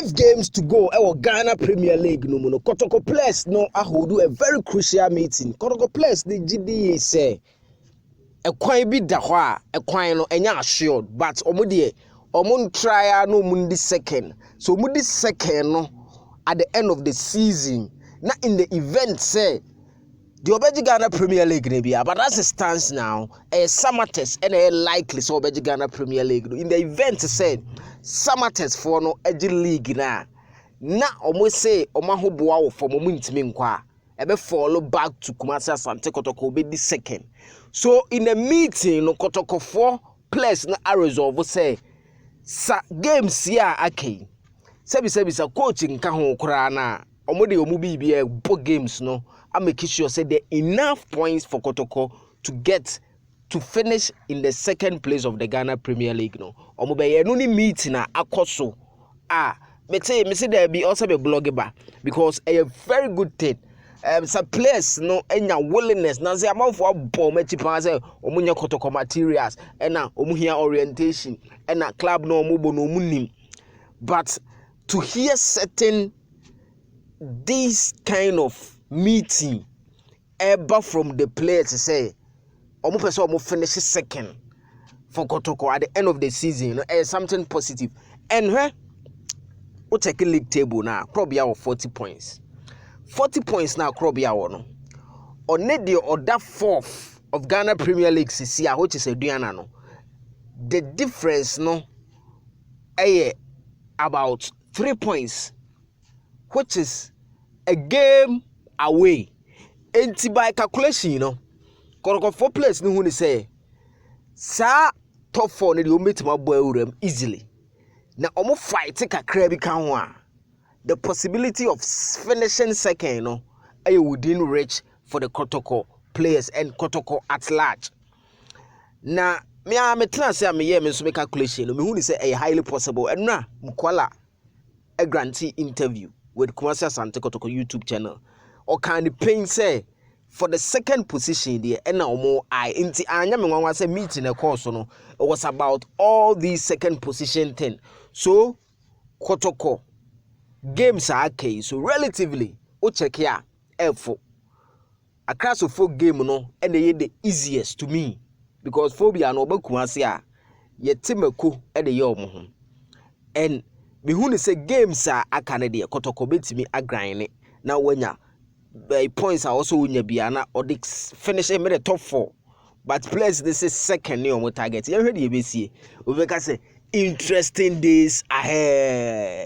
5 games to go. Ghana Premier League no mono. Kotoko players no do a very crucial meeting. Kotoko players the GDA say a kwan bi da ho a kwan no enya assured, but omodie omon try no mundi second. So mundi second no at the end of the season. Na in the event say the Obeji Ghana Premier League nebia, but as it stands now, a summer test and a likely so Obeji Ghana Premier League. In the event said summer test for no edgy league na almost say omaho boa for momentimi nkwa ebe follow back to Kumasi Asante Kotoko be the second. So in the meeting no Kotoko 4 players na a resolve say sa games here akay. Sebi sa coaching ka ho kra na omode omu bibia both games no I make sure say there enough points for Kotoko to finish in the second place of the Ghana Premier League no. Omo be ye no ni meeting na akoso. Me say there be also be blogger because a very good thing. Some players no enya willingness na say amount for ball match pan say omo nya Kotoko materials and na omo here orientation and na club no omo bo no munim. But to hear certain this kind of meeting ever from the players to say omo person omo finish second for Kotoko at the end of the season, something positive. And we take a league table now, probably our 40 points. 40 points now, probably our no. On the other fourth of Ghana Premier League CCA, which is a Diana no. The difference no about 3 points, which is a game away. And by calculation, Kotoko 4 players no who say sa top 4 ne dey meet my boy urem easily. Na omo fight kakra bi kan ho a the possibility of finishing second within reach for the Kotoko players and Kotoko at large. Na me tell say me so make calculation me who say a highly possible and na mkwala a grantee interview with Kumasi Asante Kotoko YouTube channel or can the pain say for the second position there and now more inti anya me wan say meeting a course no it was about all these second position thing. So Kotoko games are okay, so relatively o check here F4 across of 4 game no and they the easiest to me because phobia no Kumasi a ye timako e de ye omo ho and me who say games are akane de Kotoko betimi agran na wanya by points are also unya biana or the finish the top 4, but players this is second on target. You heard the ABC. We can say interesting days ahead.